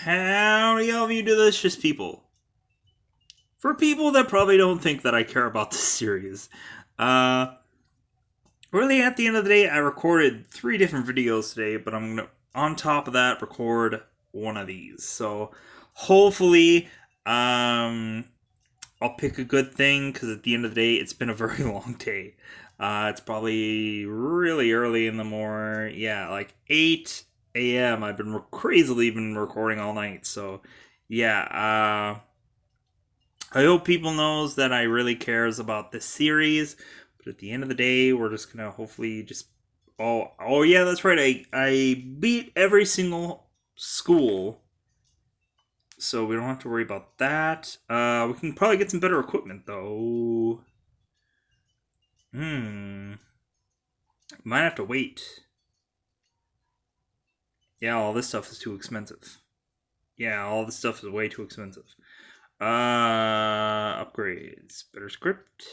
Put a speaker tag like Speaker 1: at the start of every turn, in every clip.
Speaker 1: Howdy, all of you delicious people. For people that probably don't think that I care about this series, uh, really at the end of the day, I recorded 3 different videos today, but I'm gonna, on top of that, record one of these. So hopefully, I'll pick a good thing because at the end of the day, it's been a very long day. It's probably really early in the morning. Yeah, like 8 a.m. I've been crazily been recording all night. So, yeah. I hope people knows that I really cares about this series. But at the end of the day, we're just gonna hopefully just. Oh yeah, that's right. I beat every single school, so we don't have to worry about that. We can probably get some better equipment though. Might have to wait. Yeah, all this stuff is too expensive. Yeah, all this stuff is way too expensive. Upgrades. Better script.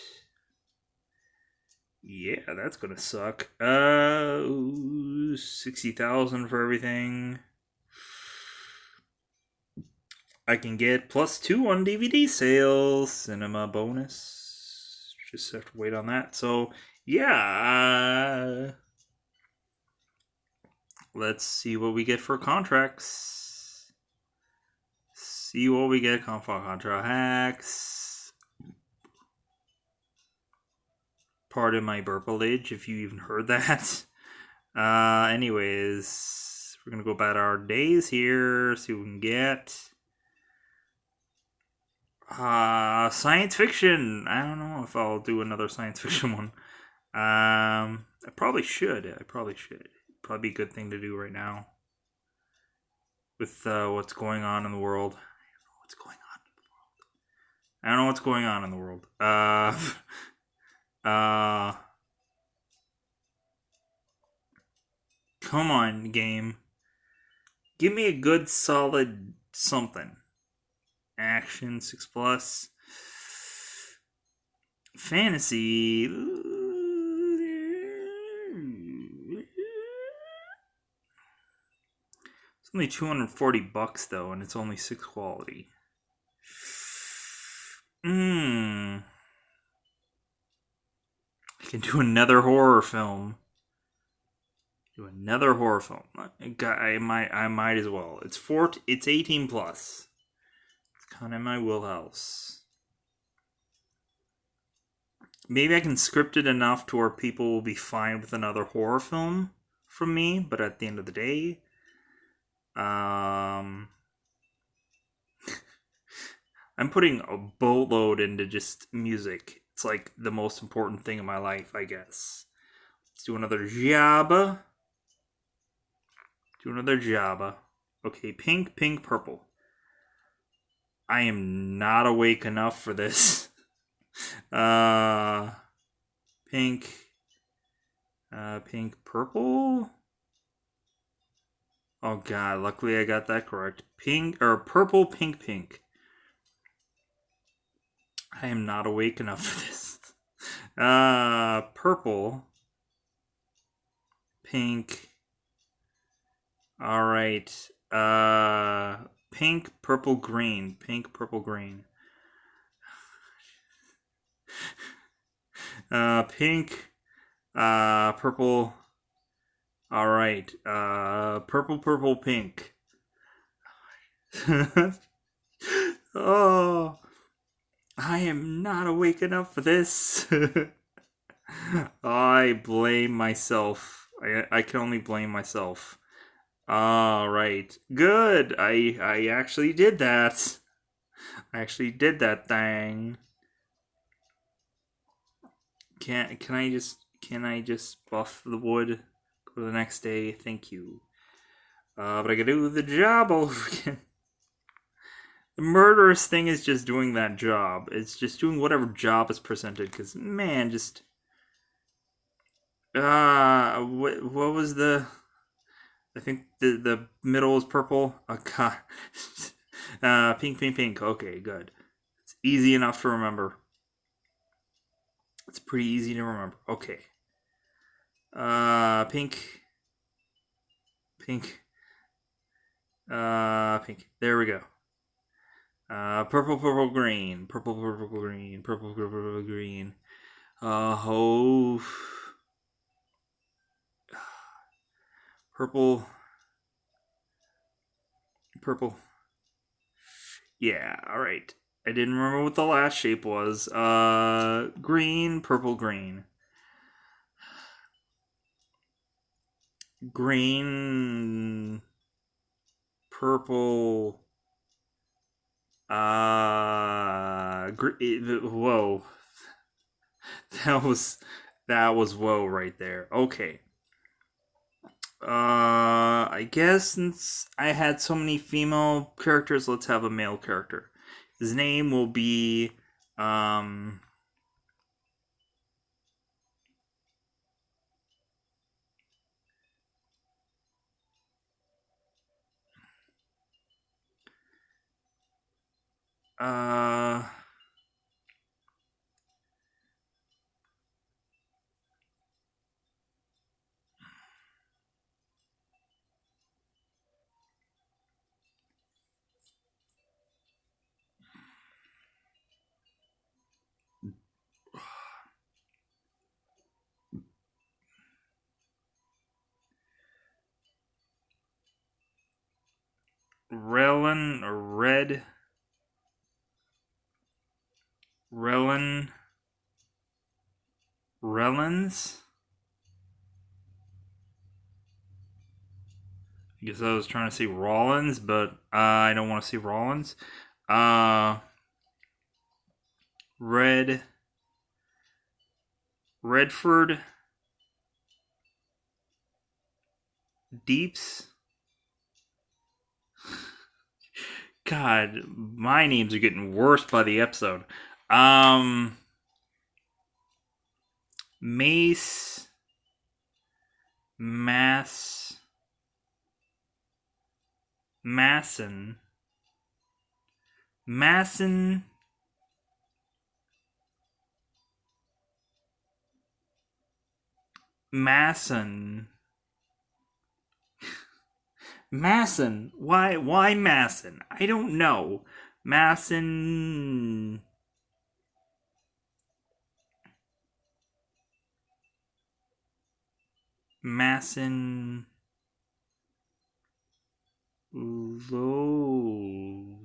Speaker 1: Yeah, that's gonna suck. 60,000 for everything. I can get +2 on DVD sales. Cinema bonus. Just have to wait on that. So, yeah. Let's see what we get for contracts. See what we get. Contract hacks. Pardon my burpleage if you even heard that. Anyways, we're gonna go about our days here. See what we can get. Science fiction. I don't know if I'll do another science fiction one. I probably should. Probably be a good thing to do right now with what's going on in the world. I don't know what's going on in the world. Uh, come on, game. Give me a good, solid something. Action 6+. Fantasy. It's only $240 though, and it's only 6 quality. I can do another horror film. I might as well. It's 18 plus. It's kind of in my wheelhouse. Maybe I can script it enough to where people will be fine with another horror film from me, but at the end of the day, I'm putting a boatload into just music. It's like the most important thing in my life, I guess. Let's do another job. Okay, pink, pink, purple. I am not awake enough for this. uh, pink, pink, purple. Oh god, luckily I got that correct. Pink or purple, pink, pink. I am not awake enough for this. Purple, pink. All right. Pink, purple, green. Pink, purple, green. Pink, purple. All right. Purple, purple, pink. Oh, I am not awake enough for this. I blame myself. I can only blame myself. All right. Good. I actually did that. I actually did that thing. Can I just buff the wood? Go the next day. Thank you. But I gotta do the job over again. The murderous thing is just doing that job. It's just doing whatever job is presented. Cause man, just what was the? I think the middle is purple. God. Pink, pink, pink. Okay, good. It's easy enough to remember. It's pretty easy to remember. Okay. Pink. Pink. Pink. There we go. Purple, purple, green. Purple, purple, green. Purple, purple, purple, green. Oh. Purple. Purple. Yeah, alright. I didn't remember what the last shape was. Green, purple, green. Green, purple. Whoa. That was whoa right there. Okay. I guess since I had so many female characters, let's have a male character. His name will be um uh Relin or Red Relin Relins. I guess I was trying to say Rollins, but I don't want to say Rollins. Uh Red Redford Deeps. God, my names are getting worse by the episode. Um Mace Mass Masson Masson Masson Masson. Why Masson? I don't know. Masson Masson Low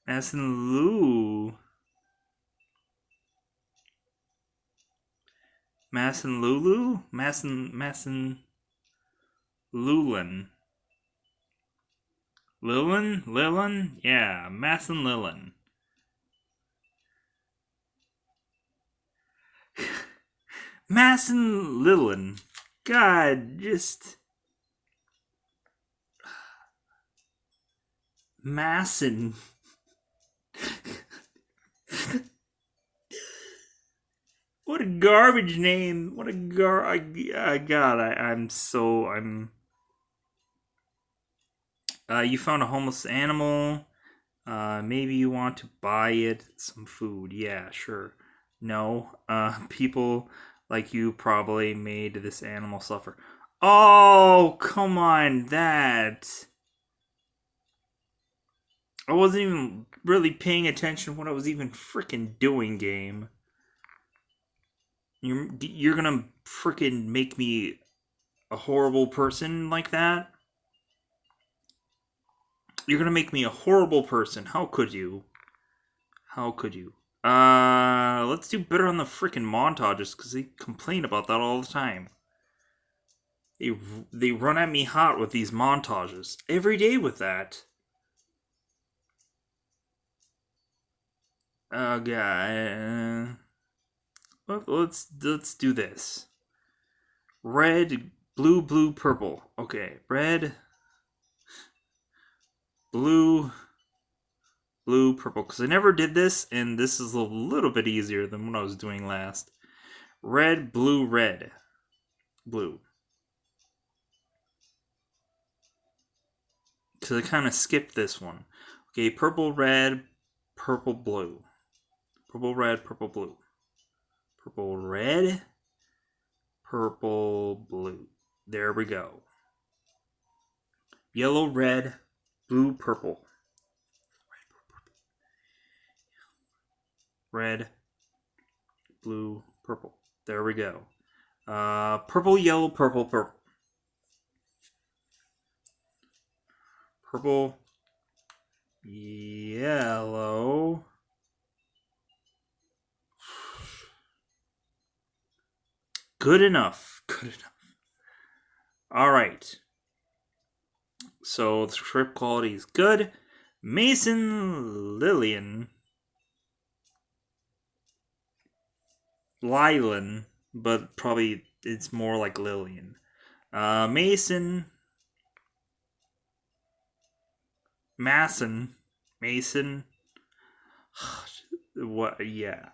Speaker 1: Masson Lou Masson Lulu Masson Lulin Lilin, yeah, Masson Lilin. Masson Lilin. God, just Masson. What a garbage name. What a God, I'm. You found a homeless animal. Maybe you want to buy it some food. Yeah, sure. No. People like you probably made this animal suffer. Oh, come on, that. I wasn't even really paying attention to what I was even freaking doing, game. You're gonna freaking make me a horrible person like that? You're gonna make me a horrible person. How could you? How could you? Let's do better on the freaking montages because they complain about that all the time. They they run at me hot with these montages every day with that. Oh god. Let's do this. Red, blue, blue, purple. Okay, red, blue, blue, purple. Because I never did this, and this is a little bit easier than what I was doing last. Red, blue, red, blue. Because I kind of skipped this one. Okay, purple, red, purple, blue. Purple, red, purple, blue. Purple, red, purple, blue. There we go. Yellow, red, blue, purple. Red, blue, purple. There we go. Purple, yellow, purple, purple. Purple, yellow. Good enough. Good enough. All right. So the script quality is good. Mason Lillian. Lylan, but probably it's more like Lillian. Mason. Mason. What? Yeah.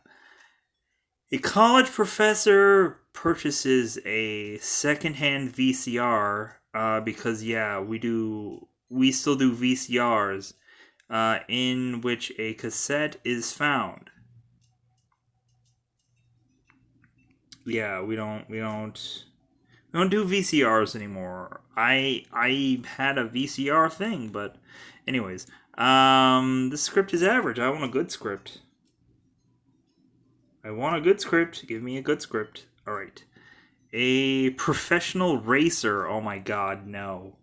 Speaker 1: A college professor purchases a secondhand VCR because we still do VCRs in which a cassette is found. Yeah, we don't do VCRs anymore. I had a VCR thing, but anyways, the script is average. I want a good script. Give me a good script. All right. A professional racer. Oh my god, no.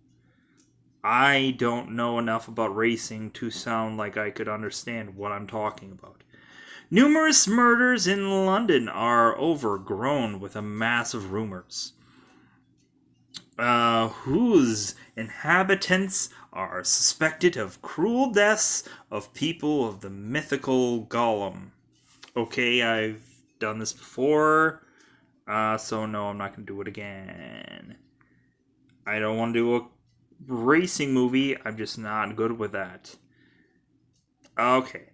Speaker 1: I don't know enough about racing to sound like I could understand what I'm talking about. Numerous murders in London are overgrown with a mass of rumors. Whose inhabitants are suspected of cruel deaths of people of the mythical Gollum. Okay, I've done this before, so no, I'm not going to do it again. I don't want to do a racing movie, I'm just not good with that. Okay.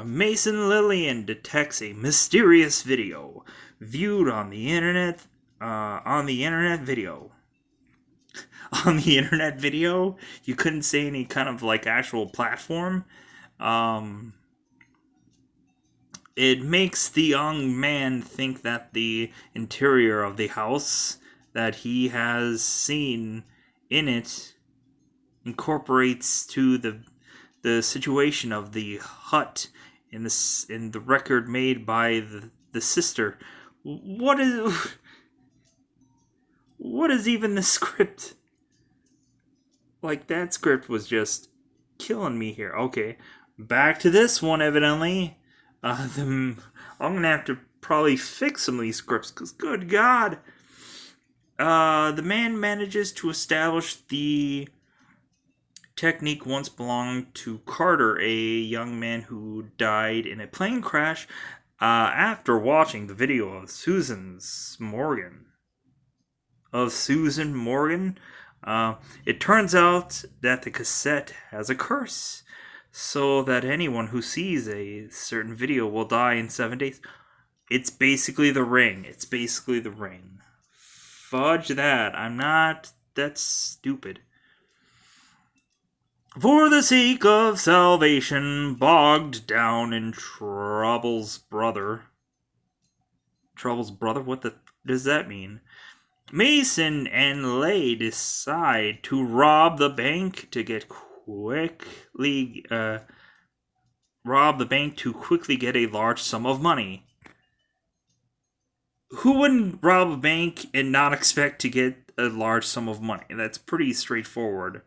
Speaker 1: Mason Lillian detects a mysterious video viewed on the internet. On the internet video. On the internet video? You couldn't say any kind of like actual platform. It makes the young man think that the interior of the house that he has seen in it incorporates to the situation of the hut in the record made by the sister. What is even the script? Like, that script was just killing me here. Okay, back to this one, evidently. I'm gonna have to probably fix some of these scripts, because good god. The man manages to establish the technique once belonged to Carter, a young man who died in a plane crash after watching the video of Susan Morgan. It turns out that the cassette has a curse, so that anyone who sees a certain video will die in 7 days. It's basically The Ring. Fudge that. That's stupid. For the sake of salvation, bogged down in Trouble's brother. Trouble's brother? What does that mean? Mason and Lay decide to rob the bank to quickly get a large sum of money. Who wouldn't rob a bank and not expect to get a large sum of money? That's pretty straightforward.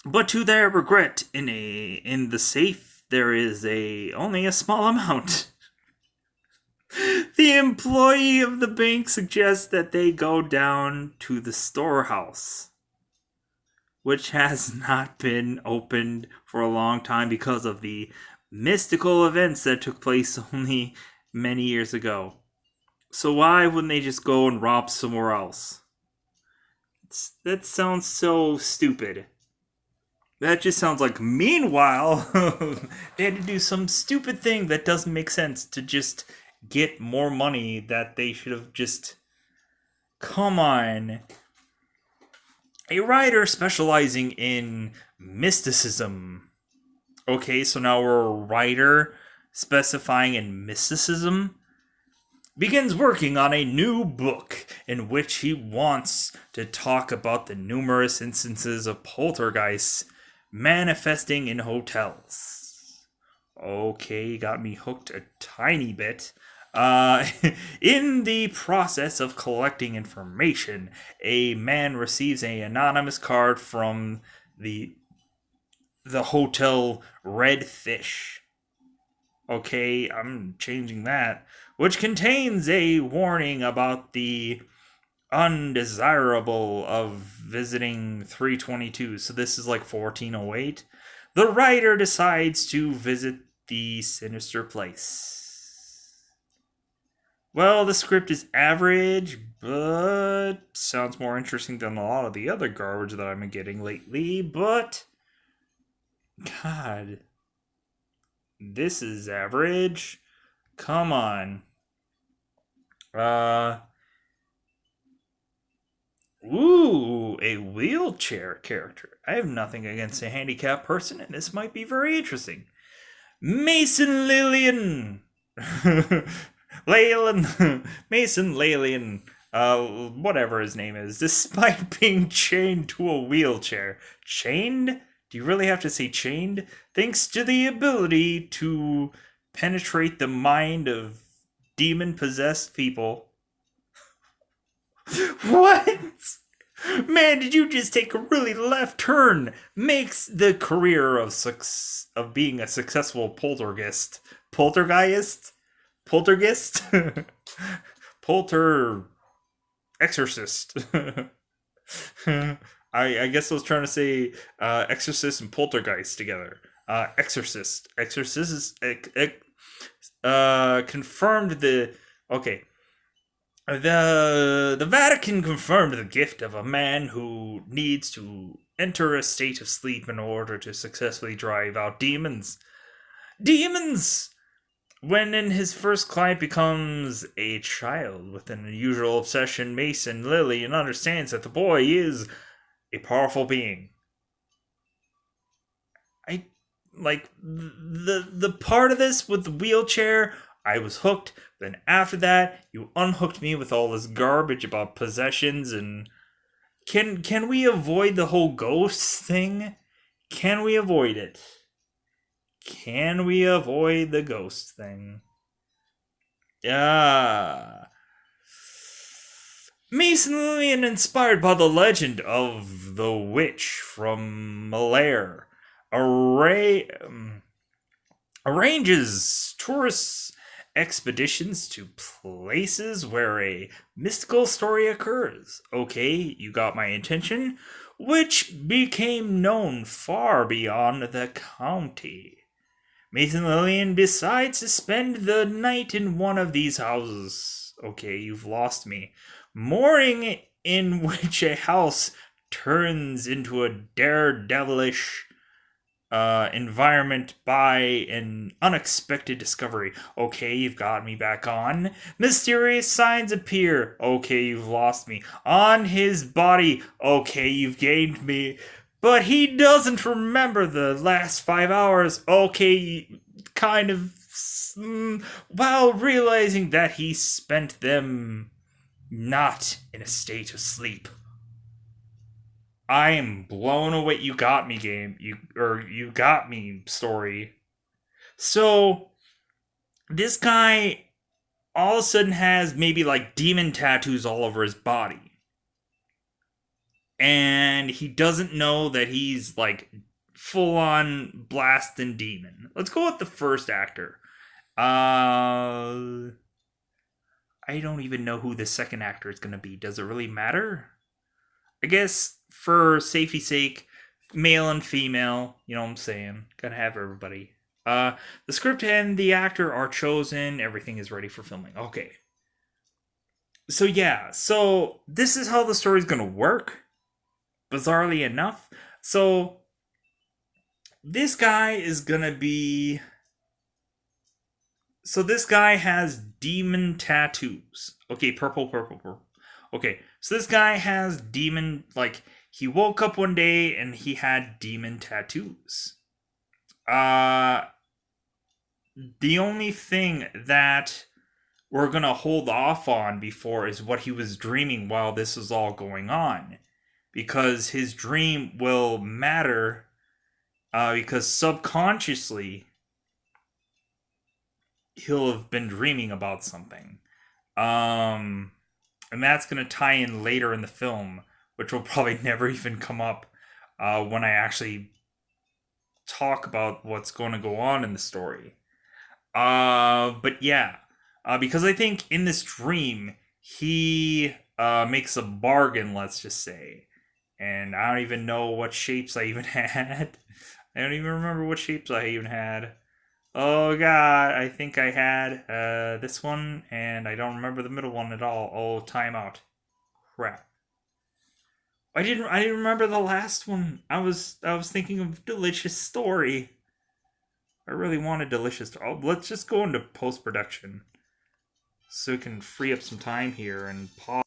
Speaker 1: But to their regret, in the safe there is only a small amount. The employee of the bank suggests that they go down to the storehouse, which has not been opened for a long time because of the mystical events that took place only many years ago. So why wouldn't they just go and rob somewhere else? That sounds so stupid. That just sounds like, meanwhile, they had to do some stupid thing that doesn't make sense to just get more money that they should have just... Come on. A writer specializing in mysticism. Okay, so now we're a writer specifying in mysticism. begins working on a new book in which he wants to talk about the numerous instances of poltergeists manifesting in hotels. Okay, got me hooked a tiny bit. Uh, in the process of collecting information, a man receives an anonymous card from the hotel Red Fish. Okay, I'm changing that. Which contains a warning about the undesirable of visiting 322. So this is like 1408. The writer decides to visit the sinister place. Well, the script is average, but sounds more interesting than a lot of the other garbage that I've been getting lately. But, God, this is average. Come on. Ooh, a wheelchair character. I have nothing against a handicapped person, and this might be very interesting. Mason Lillian. Mason Lillian. Whatever his name is, despite being chained to a wheelchair. Chained? Do you really have to say chained? Thanks to the ability to penetrate the mind of demon possessed people. What? Man, did you just take a really left turn? Makes the career of being a successful poltergeist. Poltergeist? Poltergeist? Polter exorcist. I guess I was trying to say exorcist and poltergeist together. Exorcist. Exorcist is confirmed the okay. The Vatican confirmed the gift of a man who needs to enter a state of sleep in order to successfully drive out demons. Demons! When in his first client becomes a child with an unusual obsession, Mason Lillian understands that the boy is a powerful being. I like the part of this with the wheelchair. I was hooked. Then after that, you unhooked me with all this garbage about possessions and can we avoid the whole ghost thing? Can we avoid it? Can we avoid the ghost thing? Yeah. Mason Lillian, inspired by the legend of the witch from Malaire, arranges tourists expeditions to places where a mystical story occurs. Okay, you got my attention, which became known far beyond the county. Mason Lillian decides to spend the night in one of these houses. Okay, you've lost me. Mooring in which a house turns into a daredevilish environment by an unexpected discovery. Okay, you've got me back on. Mysterious signs appear. Okay, you've lost me. On his body. Okay, you've gained me. But he doesn't remember the last 5 hours. Okay, kind of. While realizing that he spent them not in a state of sleep. I am blown away. You got me, game. You got me, story. So this guy all of a sudden has maybe like demon tattoos all over his body. And he doesn't know that he's like full on blasting demon. Let's go with the first actor. I don't even know who the second actor is going to be. Does it really matter? I guess for safety's sake, male and female, you know what I'm saying? Gotta have everybody. The script and the actor are chosen. Everything is ready for filming. Okay. So yeah, so this is how the story's gonna work. Bizarrely enough. So this guy is gonna be. So this guy has demon tattoos. Okay, purple. Okay, so this guy has demon, like, he woke up one day and he had demon tattoos. The only thing that we're gonna hold off on before is what he was dreaming while this is all going on, because his dream will matter, because subconsciously he'll have been dreaming about something. Um, and that's going to tie in later in the film, which will probably never even come up when I actually talk about what's going to go on in the story. But yeah, because I think in this dream, he makes a bargain, let's just say. And I don't even know what shapes I even had. I don't even remember what shapes I even had. Oh god, I think I had this one, and I don't remember the middle one at all. Oh, timeout. Crap. I didn't remember the last one. I was thinking of Delicious Story. I really wanted Delicious Story. Oh, let's just go into post production so we can free up some time here and pause.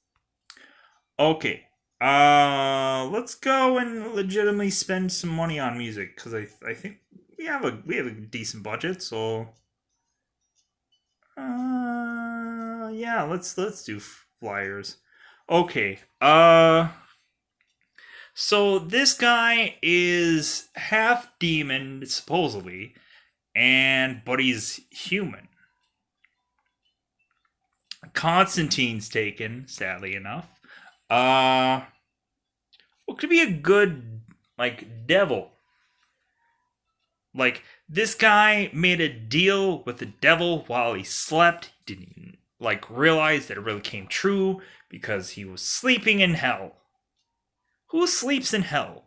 Speaker 1: Okay. Let's go and legitimately spend some money on music because I think we have a decent budget, so yeah, let's do flyers. Okay. So this guy is half demon supposedly, but he's human. Constantine's taken, sadly enough. What could be a good devil? Like this guy made a deal with the devil while he slept. He didn't even realize that it really came true because he was sleeping in hell. Who sleeps in hell?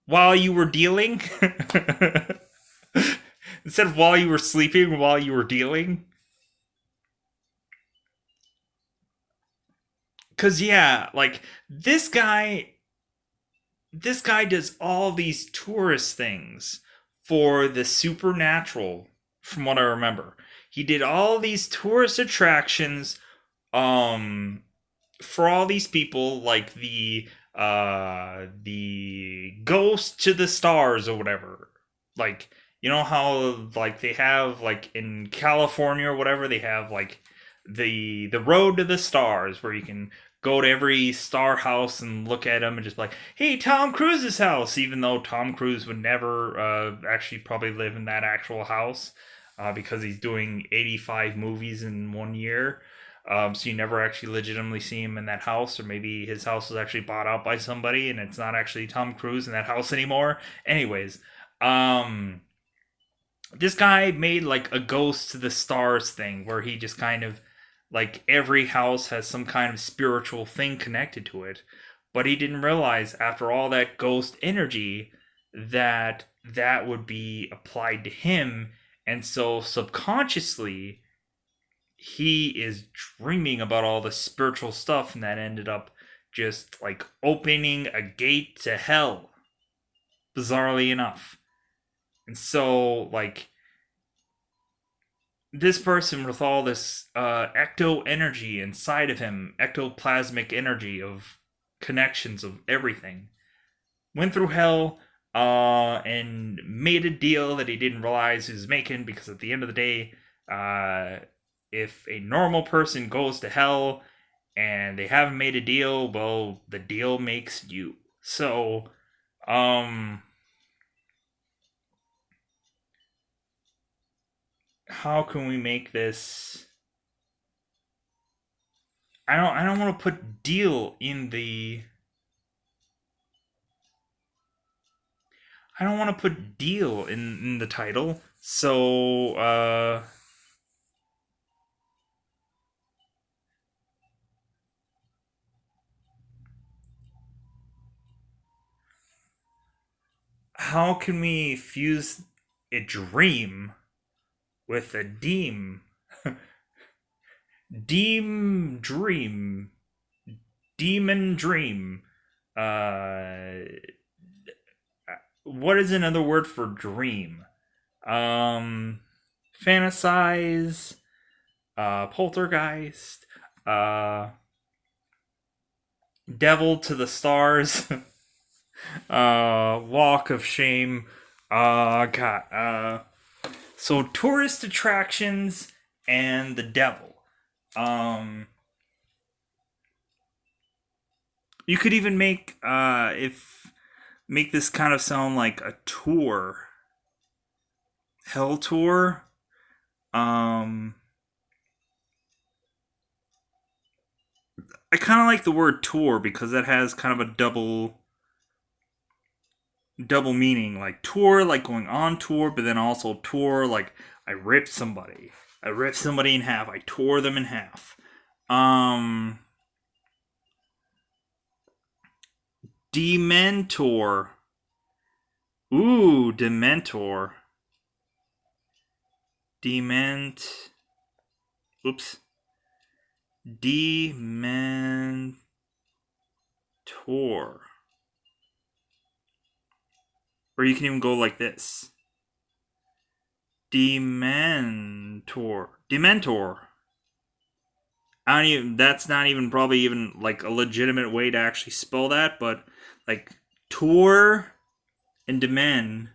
Speaker 1: While you were dealing? Instead of while you were sleeping, while you were dealing? Cause yeah, this guy this guy does all these tourist things for the supernatural, from what I remember. He did all these tourist attractions um for all these people, like the ghost to the stars or whatever. You know how they have in California or whatever, they have the road to the stars where you can go to every star house and look at them and just be like, hey, Tom Cruise's house, even though Tom Cruise would never actually probably live in that actual house, because he's doing 85 movies in 1 year. So you never actually legitimately see him in that house, or maybe his house was actually bought out by somebody and it's not actually Tom Cruise in that house anymore. Anyways, this guy made a ghost to the stars thing where he just kind of every house has some kind of spiritual thing connected to it, but he didn't realize after all that ghost energy that that would be applied to him, and so subconsciously he is dreaming about all the spiritual stuff, and that ended up just opening a gate to hell, bizarrely enough. And so this person with all this ecto energy inside of him, ectoplasmic energy of connections of everything, went through hell and made a deal that he didn't realize he was making, because at the end of the day, if a normal person goes to hell and they haven't made a deal, well, the deal makes you. So, how can we make this? I don't want to put deal in the. I don't want to put deal in the title. So, how can we fuse a dream with a deem? Deem dream. Demon dream. Uh, what is another word for dream? Fantasize. Poltergeist. Uh, Devil to the stars. Walk of shame. God. So tourist attractions and the devil. You could even make this kind of sound like a tour, hell tour. Um, I kind of like the word tour because that has kind of a double meaning, like tour, like going on tour, but then also tour, like I ripped somebody in half, I tore them in half. Um, Dementor. Ooh, Dementor. Dement. Oops. Dementor. Or you can even go like this. Dementor. Dementor. I don't even. That's not even probably even like a legitimate way to actually spell that, but like tour and demen,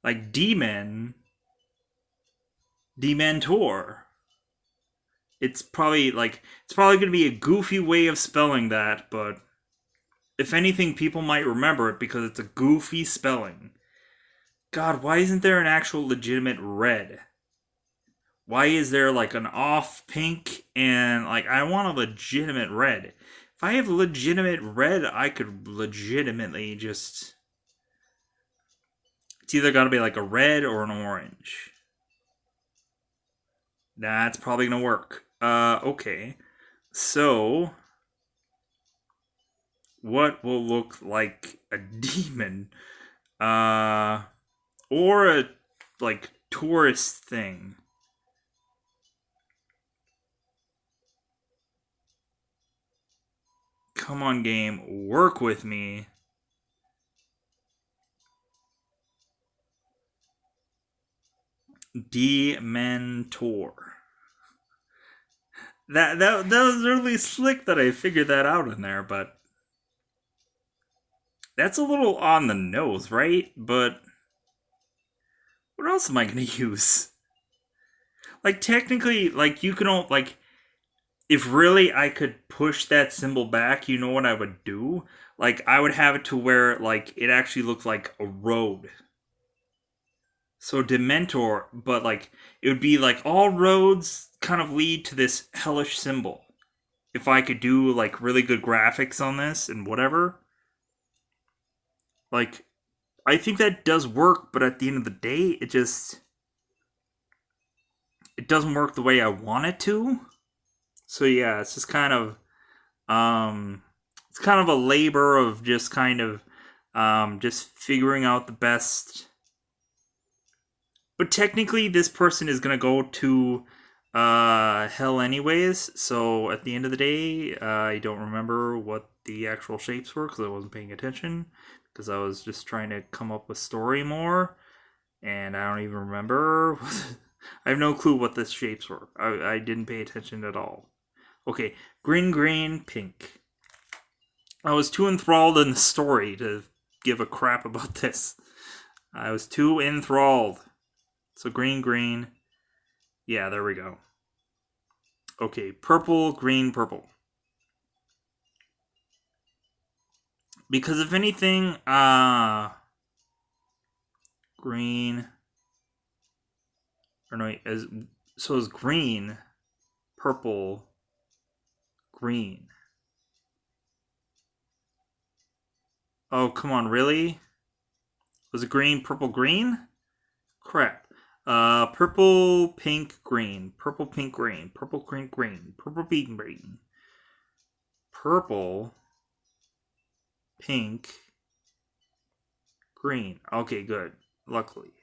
Speaker 1: like demon, dementor. It's probably going to be a goofy way of spelling that, but if anything, people might remember it because it's a goofy spelling. God, why isn't there an actual legitimate red? Why is there like an off pink and like I want a legitimate red? If I have legitimate red, I could legitimately just. It's either got to be like a red or an orange. That's probably gonna work. Okay. So, what will look like a demon? Uh, or a like tourist thing. Come on, game, work with me. Dementor. That was really slick that I figured that out in there, but that's a little on the nose, right? But what else am I gonna use? Like technically, like you can all like if really I could push that symbol back, you know what I would do? Like I would have it to where like it actually looked like a road. So Dementor, but like it would be like all roads kind of lead to this hellish symbol. If I could do like really good graphics on this and whatever, like I think that does work, but at the end of the day, it doesn't work the way I want it to. So yeah, it's just kind of it's kind of a labor of just kind of just figuring out the best. But technically, this person is gonna go to hell anyways. So at the end of the day, I don't remember what the actual shapes were because I wasn't paying attention because I was just trying to come up with story more, and I don't even remember. I have no clue what the shapes were. I didn't pay attention at all. Okay, green, green, pink. I was too enthralled in the story to give a crap about this. I was too enthralled. So green, green. Yeah, there we go. Okay, purple, green, purple. Because if anything, green. Or no, so is green, purple, green. Oh, come on, really? Was it green, purple, green? Crap. Purple, pink, green. Purple, pink, green. Purple, green, green. Purple, pink, green. Purple, pink, green. Okay, good. Luckily.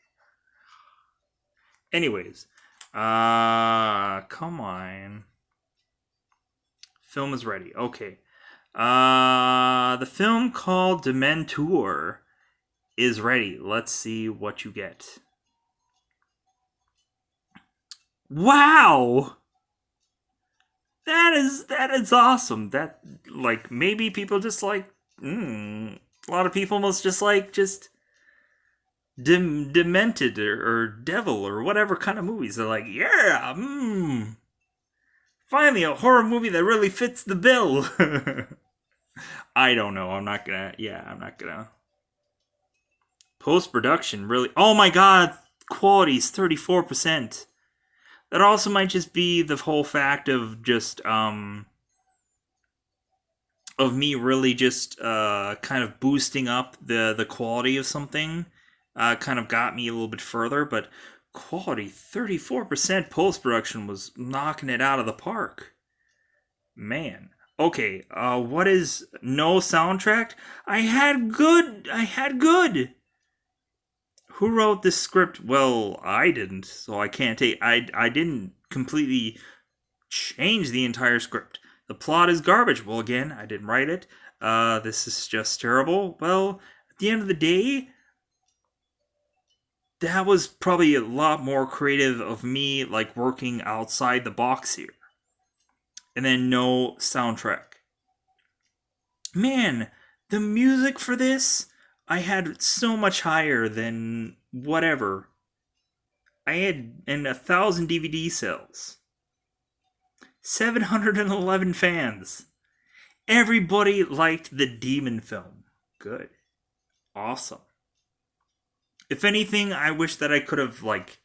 Speaker 1: Anyways. Come on. Film is ready. Okay. The film called Dementor is ready. Let's see what you get. Wow! That is awesome. That like maybe people just like a lot of people must just like just Demented or Devil or whatever kind of movies. They're like, yeah, finally a horror movie that really fits the bill. I don't know. I'm not gonna. Post production, really? Oh my god, quality's 34%. That also might just be the whole fact of just, of me really just, kind of boosting up the quality of something. Kind of got me a little bit further, but quality 34% post production was knocking it out of the park. Man. Okay, what is no soundtrack? I had good. I had good. Who wrote this script? Well, I didn't, so I can't take. I didn't completely change the entire script. The plot is garbage. Well, again, I didn't write it. This is just terrible. Well, at the end of the day, that was probably a lot more creative of me, like working outside the box here. And then no soundtrack. Man, the music for this I had so much higher than whatever. I had in 1,000 DVD sales, 711 fans. Everybody liked the Demon film. Good. Awesome. If anything, I wish that I could have, like,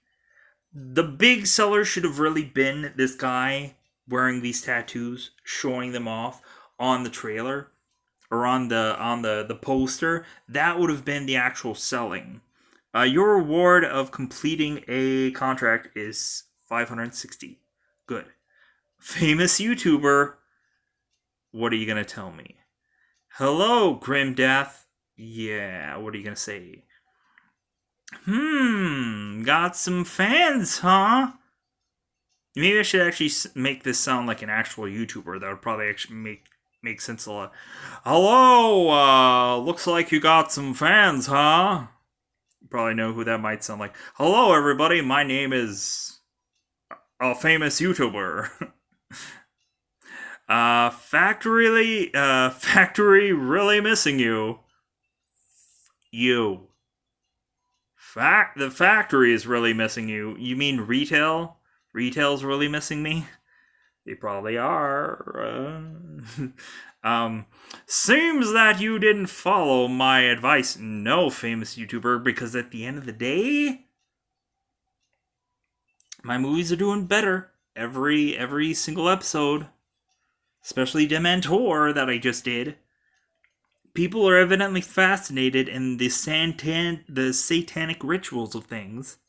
Speaker 1: the big seller should have really been this guy wearing these tattoos, showing them off on the trailer or on the poster. That would have been the actual selling. Your reward of completing a contract is 560. Good. Famous YouTuber. What are you gonna tell me? Hello, Grim Death. Yeah, what are you gonna say? Got some fans, huh? Maybe I should actually make this sound like an actual YouTuber. That would probably actually make sense a lot. Hello, looks like you got some fans, huh? You probably know who that might sound like. Hello, everybody. My name is a famous YouTuber. Factory really missing you. You. The factory is really missing you. You mean retail? Retail's really missing me? They probably are. Seems that you didn't follow my advice. No, famous YouTuber, because at the end of the day, my movies are doing better every single episode. Especially Dementor that I just did. People are evidently fascinated in the satanic rituals of things.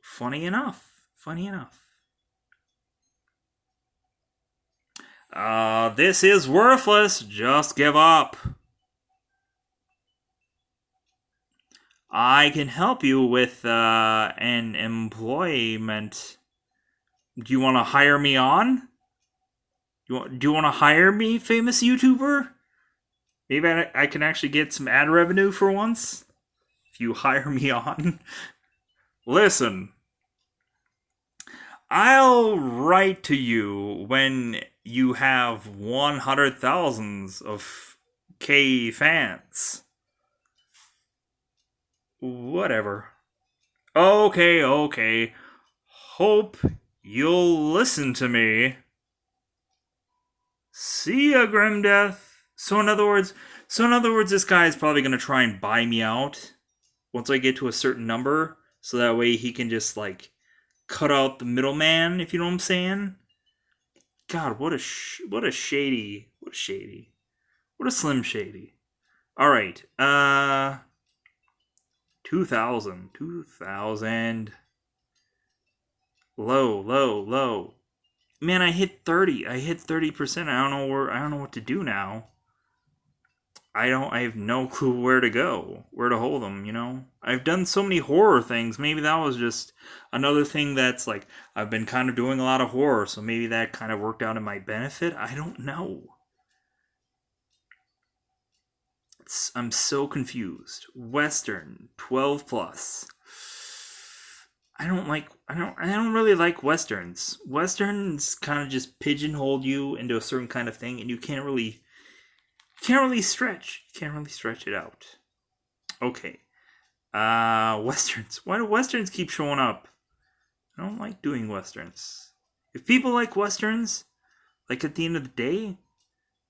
Speaker 1: Funny enough. This is worthless. Just give up. I can help you with an employment. Do you want to hire me on? Do you want to hire me, famous YouTuber? Maybe I can actually get some ad revenue for once. If you hire me on. Listen. I'll write to you when you have 100,000 of K fans. Whatever. Okay. Hope you'll listen to me. See ya, Grim Death. So in other words, this guy is probably gonna try and buy me out once I get to a certain number, so that way he can just like cut out the middleman, if you know what I'm saying. God, what a shady, what a slim shady. All right, 2,000, low. Man, I hit 30. I hit 30%. I don't know what to do now. I have no clue where to go, where to hold them, you know? I've done so many horror things. Maybe that was just another thing that's like, I've been kind of doing a lot of horror, so maybe that kind of worked out in my benefit. I don't know. I'm so confused. Western, 12 plus. I don't really like westerns. Westerns kind of just pigeonhole you into a certain kind of thing, and you can't really stretch. You can't really stretch it out. Okay. Westerns. Why do Westerns keep showing up? I don't like doing Westerns. If people like Westerns, like at the end of the day,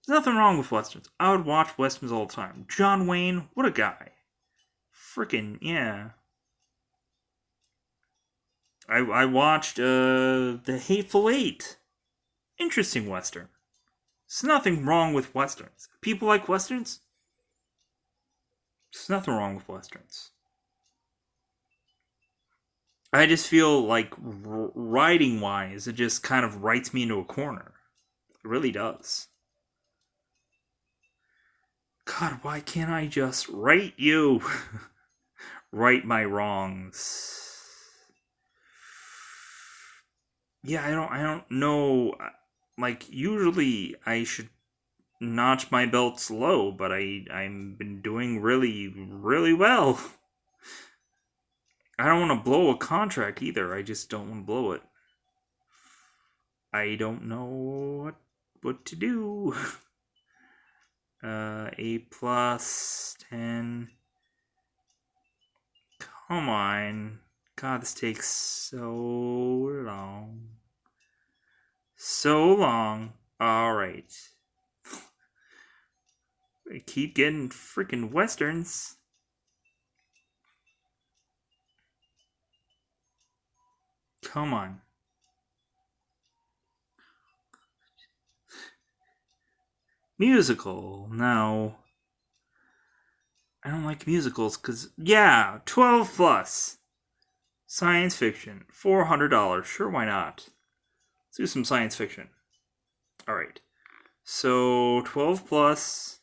Speaker 1: there's nothing wrong with Westerns. I would watch Westerns all the time. John Wayne, what a guy. Freaking, yeah. I watched The Hateful Eight. Interesting Western. There's nothing wrong with Westerns. People like Westerns? There's nothing wrong with Westerns. I just feel like writing wise, it just kind of writes me into a corner. It really does. God, why can't I just write you? Right my wrongs. Yeah, I don't know. Like usually I should notch my belts low, but I've been doing really well. I don't want to blow a contract either. I just don't want to blow it. I don't know what to do. A plus 10. Come on. God, this takes so long. So long. Alright. I keep getting freaking westerns. Come on. Musical. No. I don't like musicals because, yeah, 12 plus. Science fiction. $400. Sure, why not? Let's do some science fiction. Alright. So, 12 plus.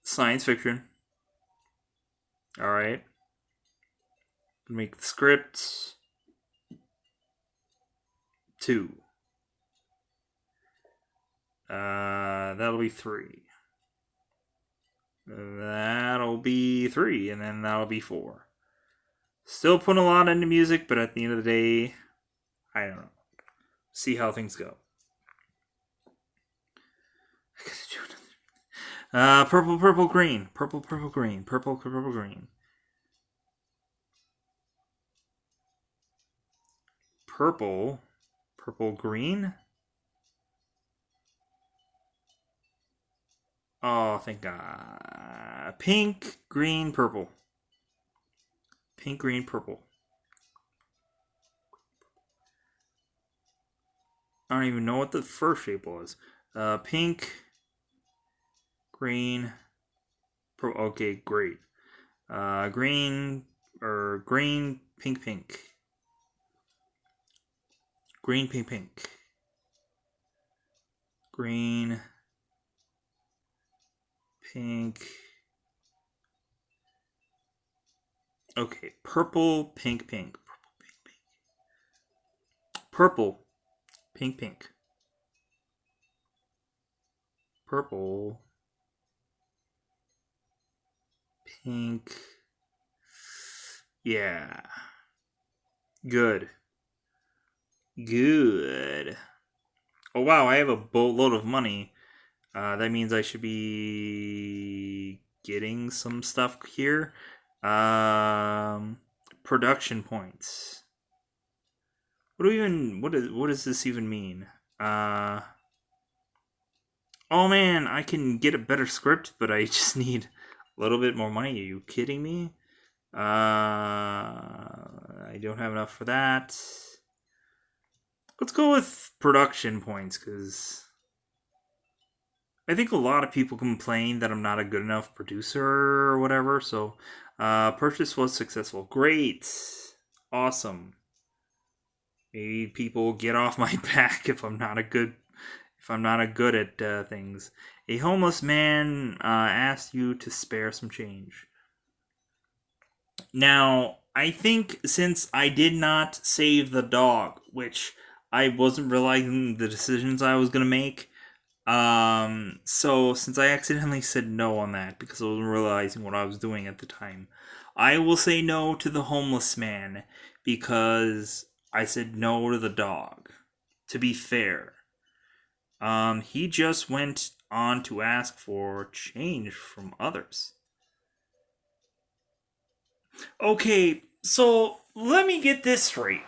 Speaker 1: Science fiction. Alright. Make the script 2. That'll be 3. That'll be 3, and then that'll be 4. Still putting a lot into music, but at the end of the day, I don't know. See how things go. I gotta do another. Purple, purple, green. Purple, purple, green. Purple, purple, green. Purple, purple, green. Oh, thank God. Pink, green, purple. Pink, green, purple. I don't even know what the first shape was. Pink, green, purple. Okay, great. Green, or green, pink, pink. Green, pink, pink. Green, pink. Okay, purple, pink, pink. Purple, pink, pink. Purple, pink, pink. Purple, pink. Yeah. Good. Good. Oh wow, I have a boatload of money. That means I should be getting some stuff here. Production points. What does this even mean? Oh man, I can get a better script, but I just need a little bit more money. Are you kidding me? I don't have enough for that. Let's go with production points, because I think a lot of people complain that I'm not a good enough producer or whatever. So, purchase was successful. Great. Awesome. Maybe people get off my back if I'm not a good at things. A homeless man asked you to spare some change. Now, I think since I did not save the dog, which I wasn't realizing the decisions I was gonna make, so since I accidentally said no on that because I wasn't realizing what I was doing at the time, I will say no to the homeless man because I said no to the dog. To be fair, he just went on to ask for change from others. Okay, so let me get this straight.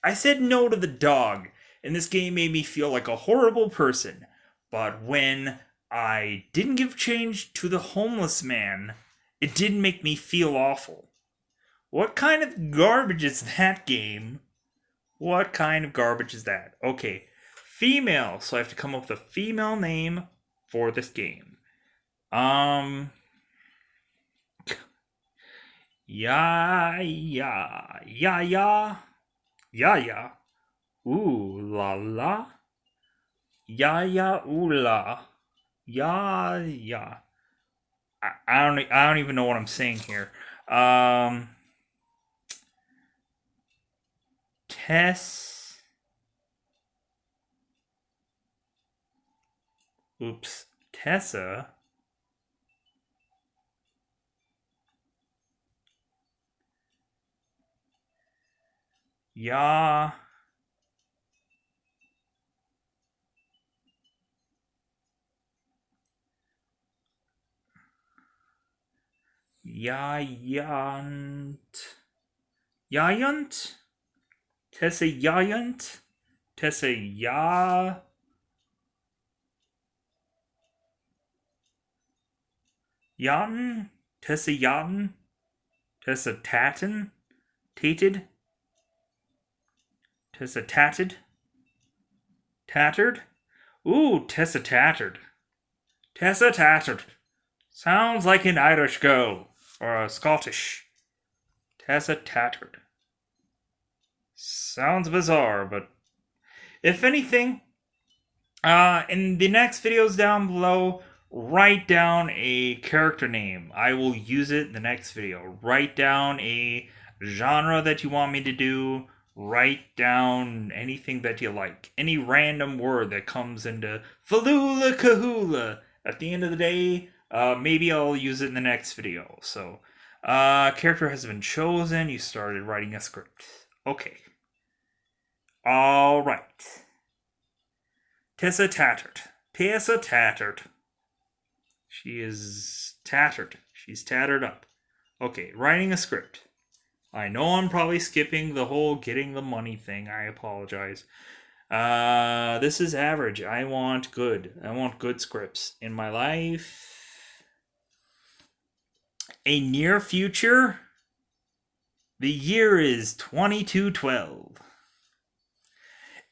Speaker 1: I said no to the dog, and this game made me feel like a horrible person. But when I didn't give change to the homeless man, it didn't make me feel awful. What kind of garbage is that game? What kind of garbage is that? Okay, female, so I have to come up with a female name for this game. Um, ya, ya, ooh la la, ooh la, ya. I don't even know what I'm saying here. Um, Tess. Oops. Tessa. Ya. Yayant. Yayant? Tessa Yayant? Tessa Ya. Yaten? Tessa Yaten? Tessa Tatten? Tated? Tessa Tatted? Tattered? Ooh, Tessa Tattered. Tessa Tattered. Sounds like an Irish girl. Or a Scottish. Tessa Tattered. Sounds bizarre, but if anything, in the next videos down below, write down a character name. I will use it in the next video. Write down a genre that you want me to do. Write down anything that you like. Any random word that comes into Falula Kahula. At the end of the day, maybe I'll use it in the next video. So, character has been chosen. You started writing a script. Okay. All right. Tessa Tattered. Tessa Tattered. She is tattered. She's tattered up. Okay, writing a script. I know I'm probably skipping the whole getting the money thing. I apologize. This is average. I want good. I want good scripts in my life. A near future. The year is 2212.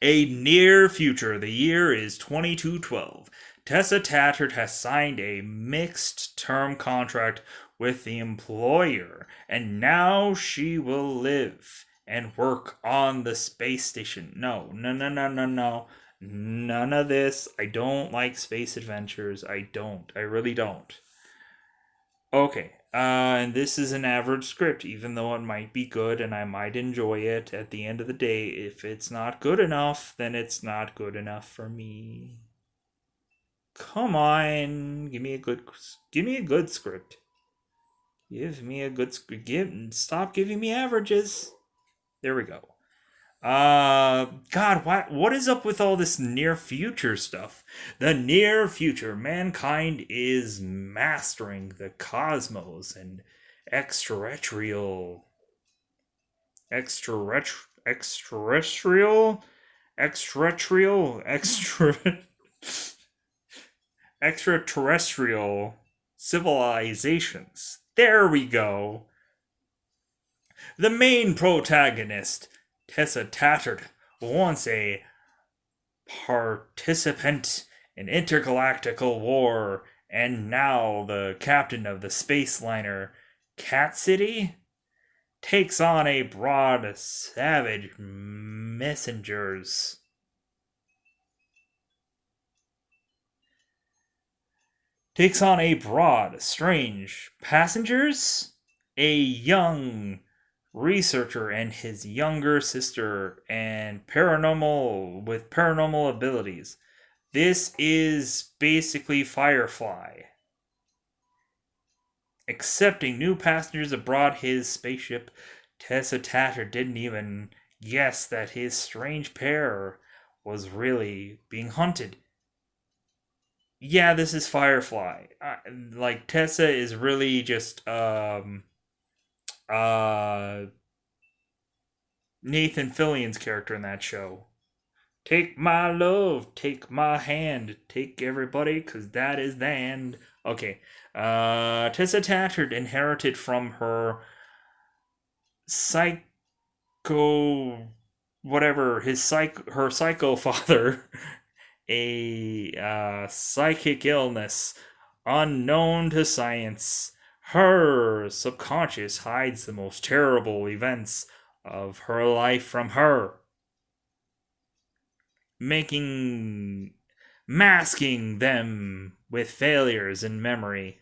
Speaker 1: A near future. The year is 2212. Tessa Tattered has signed a mixed term contract with the employer, and now she will live and work on the space station. No. None of this. I don't like space adventures. I don't. I really don't. Okay. And this is an average script, even though it might be good and I might enjoy it. At the end of the day, if it's not good enough, then it's not good enough for me. Come on, give me a good script. Give me a good script. Stop giving me averages. There we go. God, what is up with all this near future stuff? The near future, mankind is mastering the cosmos and extraterrestrial, extraterrestrial, extraterrestrial civilizations. There we go. The main protagonist, Tessa Tattered, once a participant in intergalactical war and now the captain of the space liner Cat City, takes on a broad, savage messengers. Takes on a broad, strange passengers, a young researcher and his younger sister, and paranormal abilities. This is basically Firefly. Accepting new passengers aboard his spaceship, Tessa Tattered didn't even guess that his strange pair was really being hunted. Yeah, this is Firefly. Like Tessa is really just Uh, Nathan Fillion's character in that show. Take my love, take my hand, take everybody, cause that is the end. Okay. Tessa Tattered inherited from her psycho whatever her psycho father a psychic illness unknown to science. Her subconscious hides the most terrible events of her life from her, making masking them with failures in memory.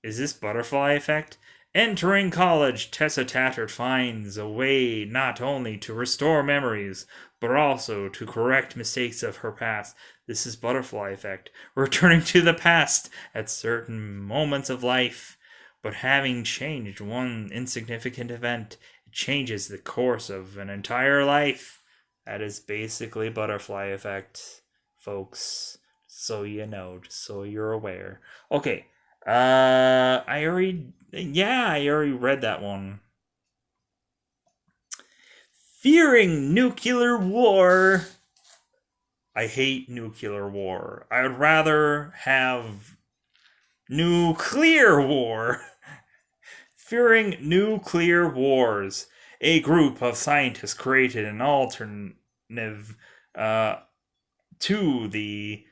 Speaker 1: Is this butterfly effect? Entering college, Tessa Tattered finds a way not only to restore memories, but also to correct mistakes of her past. This is butterfly effect. Returning to the past at certain moments of life. But having changed one insignificant event, it changes the course of an entire life. That is basically butterfly effect, folks. So you know, just so you're aware. Okay, I already read that one. Fearing nuclear war. I hate nuclear war. I would rather have nuclear war. Fearing nuclear wars. A group of scientists created an alternative to the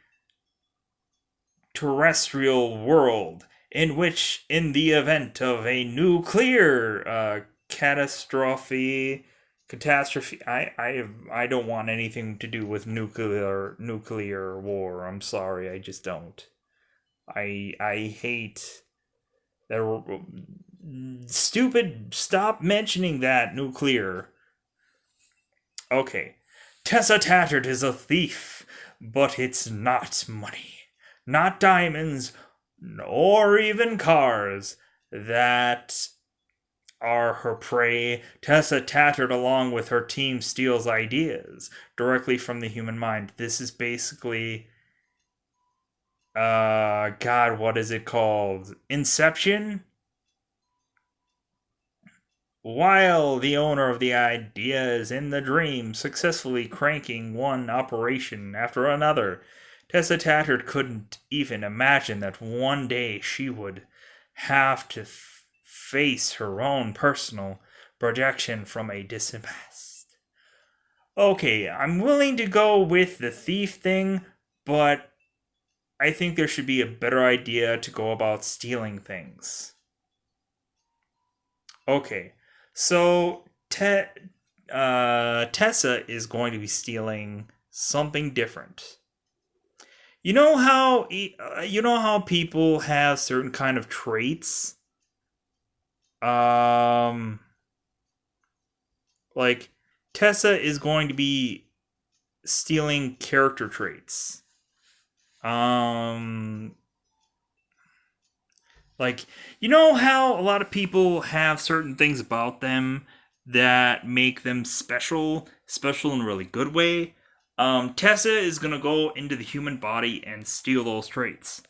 Speaker 1: terrestrial world, in which, in the event of a nuclear catastrophe, I don't want anything to do with nuclear war. I'm sorry, I just don't. I hate that. Stupid. Stop mentioning that nuclear. Okay, Tessa Tattered is a thief, but it's not money, not diamonds, or even cars that are her prey. Tessa Tattered, along with her team, steals ideas directly from the human mind. This is basically, God, what is it called? Inception? While the owner of the idea is in the dream, successfully cranking one operation after another, Tessa Tattered couldn't even imagine that one day she would have to face her own personal projection from a distant past. Okay, I'm willing to go with the thief thing, but I think there should be a better idea to go about stealing things. Okay, so Tessa is going to be stealing something different. You know how people have certain kind of traits. Um, like Tessa is going to be stealing character traits. Um, like you know how a lot of people have certain things about them that make them special in a really good way. Tessa is gonna go into the human body and steal those traits,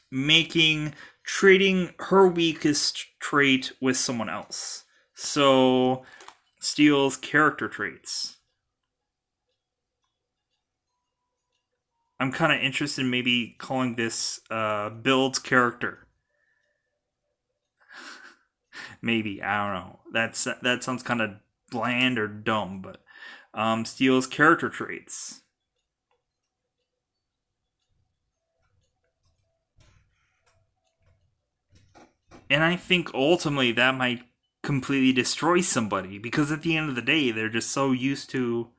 Speaker 1: making trading her weakest trait with someone else. So steals character traits. I'm kind of interested in maybe calling this builds character. Maybe I don't know. That sounds kind of bland or dumb, but steals character traits. And I think ultimately that might completely destroy somebody because at the end of the day, they're just so used to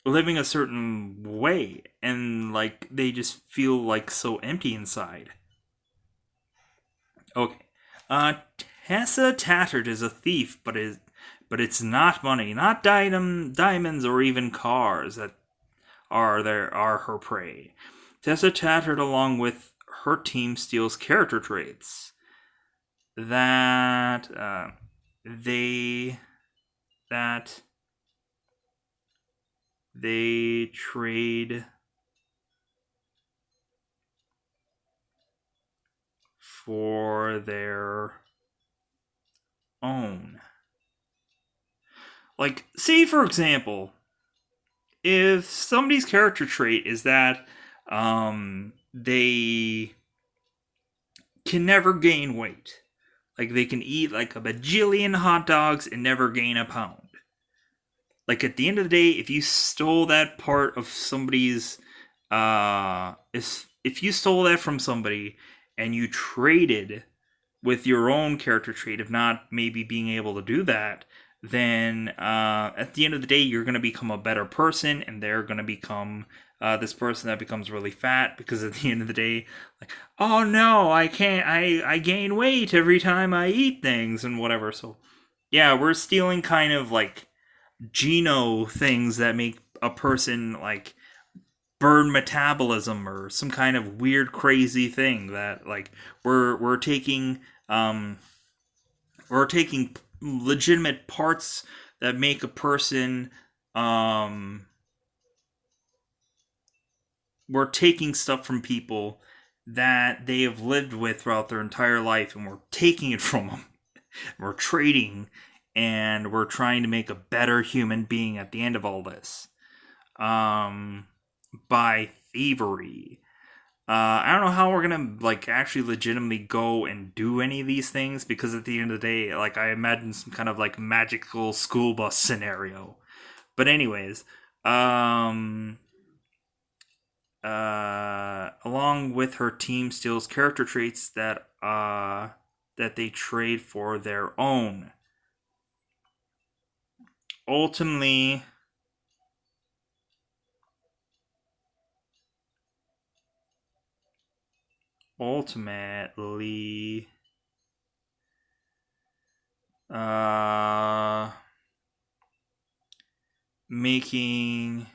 Speaker 1: living a certain way and like they just feel like so empty inside. Okay. Tessa Tattered is a thief, but it's not money, not diamonds or even cars that are her prey. Tessa Tattered, along with her team, steals character traits that they that they trade for their own. Like, say for example, if somebody's character trait is that they can never gain weight, like they can eat like a bajillion hot dogs and never gain a pound. Like at the end of the day, if you stole that part of somebody's, if you stole that from somebody and you traded with your own character trait of not maybe being able to do that, then at the end of the day, you're going to become a better person, and they're going to become this person that becomes really fat because at the end of the day, like, oh no, I can't, I gain weight every time I eat things and whatever. So yeah, we're stealing kind of like geno things that make a person like burn metabolism or some kind of weird crazy thing that like we're taking we're taking legitimate parts that make a person we're taking stuff from people that they have lived with throughout their entire life and we're taking it from them. We're trading and we're trying to make a better human being at the end of all this by thievery. I don't know how we're gonna like actually legitimately go and do any of these things because at the end of the day, like I imagine some kind of like magical school bus scenario. But anyways, along with her team steals character traits that that they trade for their own. Ultimately, making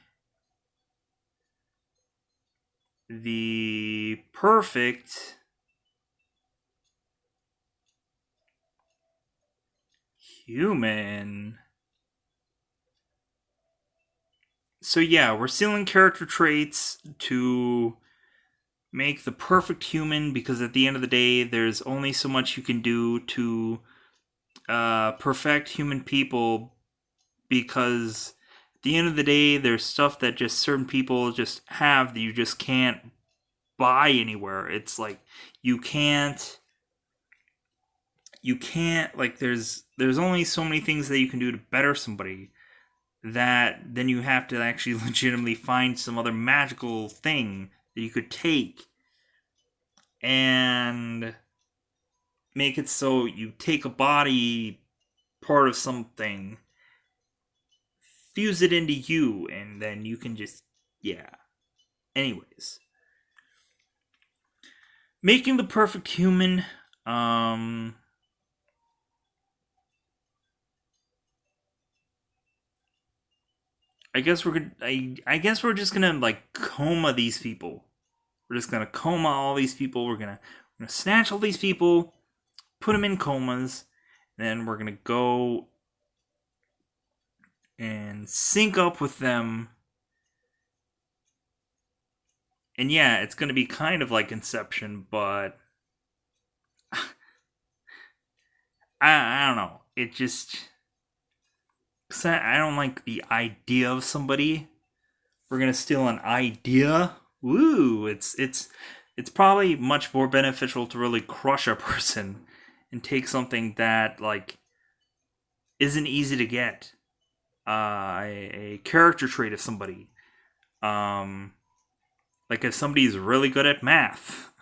Speaker 1: the perfect human. So yeah, we're stealing character traits to make the perfect human because at the end of the day, there's only so much you can do to perfect human people because at the end of the day, there's stuff that just certain people just have that you just can't buy anywhere. It's like you can't like there's only so many things that you can do to better somebody that then you have to actually legitimately find some other magical thing that you could take and make it so you take a body part of something, fuse it into you, and then you can just, yeah. Anyways, making the perfect human, I guess we're gonna. I guess we're just gonna like coma these people. We're just gonna coma all these people. We're gonna snatch all these people, put them in comas, and then we're gonna go and sync up with them. And yeah, it's gonna be kind of like Inception, but I don't know. It just, 'cause I don't like the idea of somebody. We're gonna steal an idea. Woo! It's probably much more beneficial to really crush a person and take something that like isn't easy to get. A character trait of somebody. Um, like if somebody's really good at math,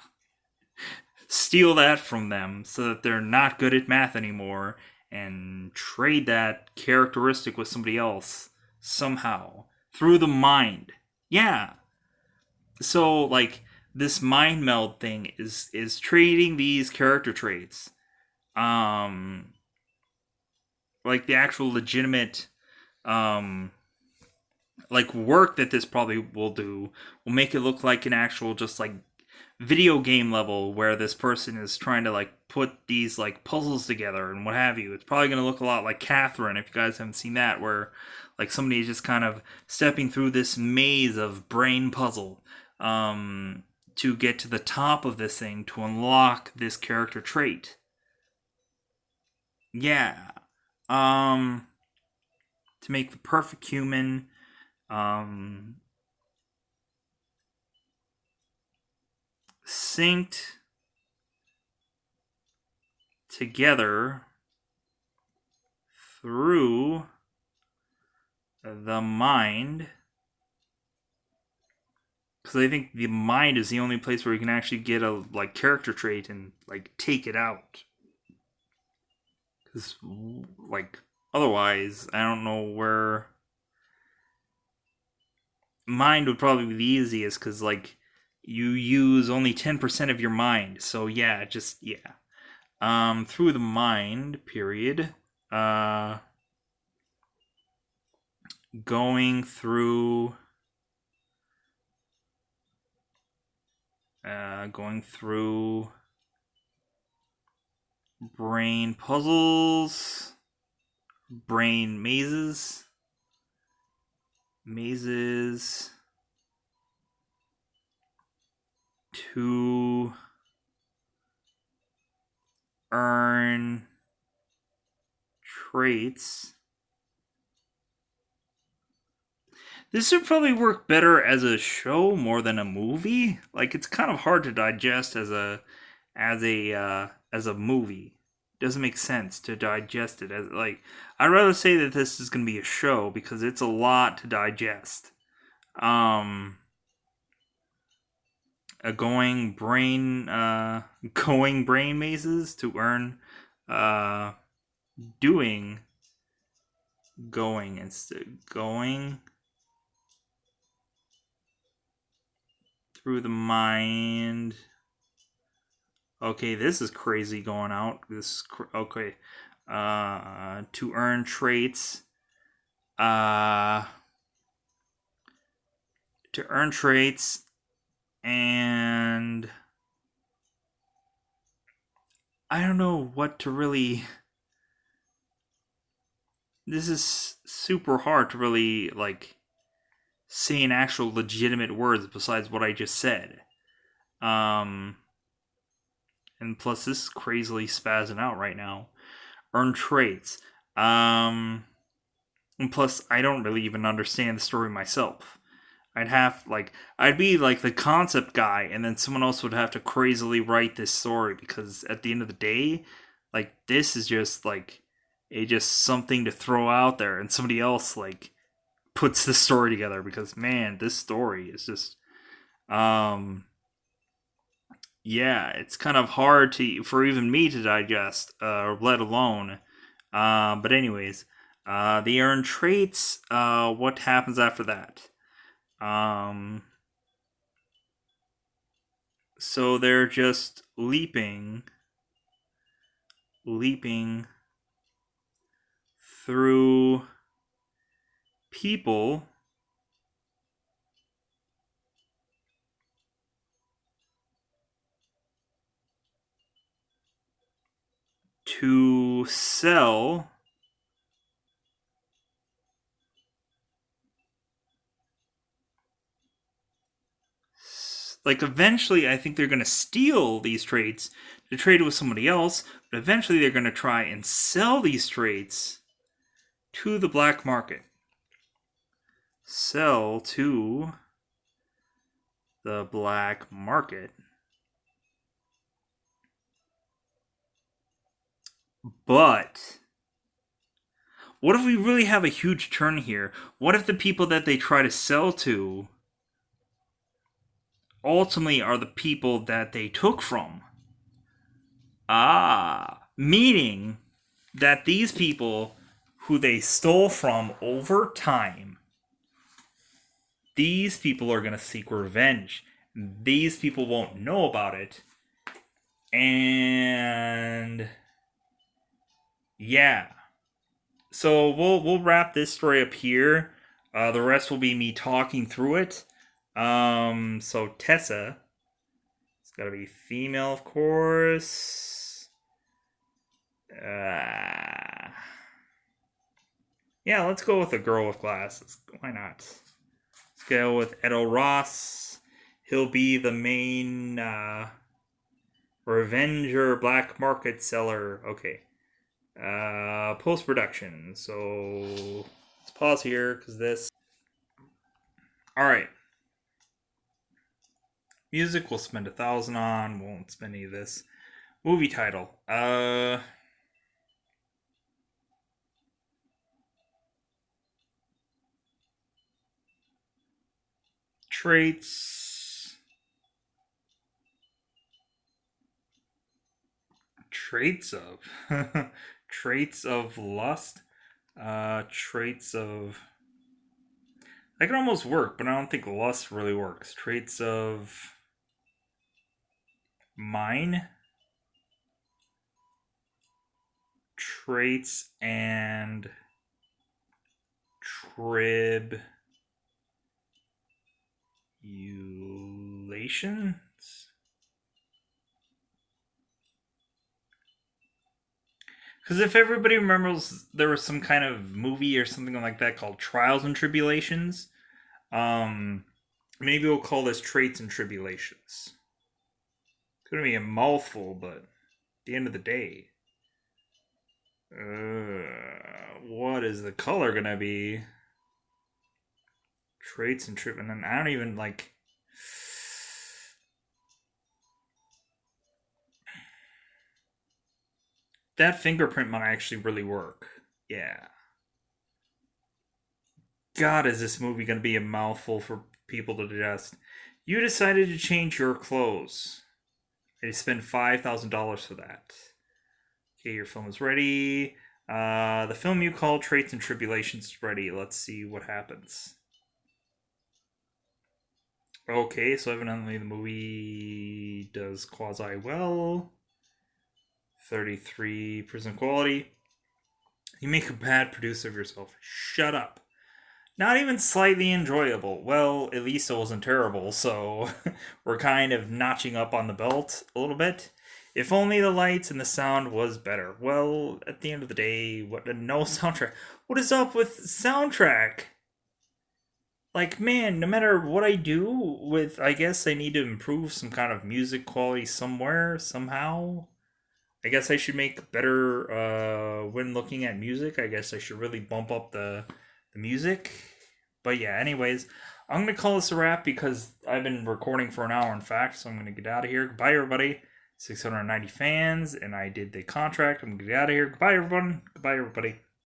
Speaker 1: steal that from them so that they're not good at math anymore and trade that characteristic with somebody else somehow through the mind. Yeah. So like this mind meld thing is trading these character traits. Um like the actual legitimate um like work that this probably will do will make it look like an actual just like video game level where this person is trying to like put these like puzzles together and what have you. It's probably going to look a lot like Catherine if you guys haven't seen that, where like somebody is just kind of stepping through this maze of brain puzzle. to get to the top of this thing to unlock this character trait. Yeah. Um to make the perfect human, um synced together through the mind, because I think the mind is the only place where you can actually get a like character trait and like take it out. Because like otherwise, I don't know where mind would probably be the easiest because like you use only 10% of your mind. So yeah, just yeah. Through the mind period. Uh going through going through brain puzzles, brain mazes to earn traits. This would probably work better as a show more than a movie. Like it's kind of hard to digest as a movie. It doesn't make sense to digest it as like I'd rather say that this is going to be a show because it's a lot to digest. Um going brain going brain mazes to earn uh doing going instead going through the mind. Okay, this is crazy going out. Okay. To earn traits. Uh, to earn traits and I don't know what to really. This is super hard to really like say in actual legitimate words besides what I just said. Um, and plus this is crazily spazzing out right now. Earn traits. Um, and plus I don't really even understand the story myself. I'd be like the concept guy, and then someone else would have to crazily write this story because at the end of the day, like this is just like a just something to throw out there, and somebody else like puts the story together because man, this story is just um yeah, it's kind of hard to for even me to digest, let alone. But anyways, the earned traits. What happens after that? Um, so they're just leaping through people to sell like eventually I think they're going to steal these traits to trade with somebody else, but eventually they're going to try and sell these traits to the black market. Sell to the black market. But what if we really have a huge turn here? What if the people that they try to sell to ultimately are the people that they took from? Meaning that these people who they stole from over time, these people are going to seek revenge. These people won't know about it. And yeah. So we'll wrap this story up here. The rest will be me talking through it. So Tessa, it's got to be female, of course. Yeah, let's go with a girl with glasses. Why not? Let's go with Edo Ross. He'll be the main Revenger black market seller. Okay. Post production. So let's pause here because this. All right. Music we'll spend 1,000 on. Won't spend any of this. Movie title. Traits. Traits of. Traits of lust. Traits of. That can almost work, but I don't think lust really works. Traits of mine. Traits and tribulations. Because if everybody remembers, there was some kind of movie or something like that called Trials and Tribulations. Maybe we'll call this Traits and Tribulations. It's gonna be a mouthful, but at the end of the day, what is the color gonna be? Traits and trip, and then I don't even like. That fingerprint might actually really work. Yeah. God, is this movie gonna be a mouthful for people to digest? You decided to change your clothes. And you spend $5,000 for that. Okay, your film is ready. The film you call Traits and Tribulations is ready. Let's see what happens. Okay, so evidently the movie does quasi well. 33% quality. You make a bad producer of yourself. Shut up. Not even slightly enjoyable. Well, at least it wasn't terrible, so we're kind of notching up on the belt a little bit. If only the lights and the sound was better. Well, at the end of the day, what no soundtrack. What is up with soundtrack? Like, man, no matter what I do with, I guess I need to improve some kind of music quality somewhere, somehow. I guess I should make better when looking at music. I guess I should really bump up the music. But yeah, anyways, I'm going to call this a wrap because I've been recording for an hour, in fact, so I'm going to get out of here. Goodbye, everybody. 690 fans, and I did the contract. I'm going to get out of here. Goodbye, everyone. Goodbye, everybody.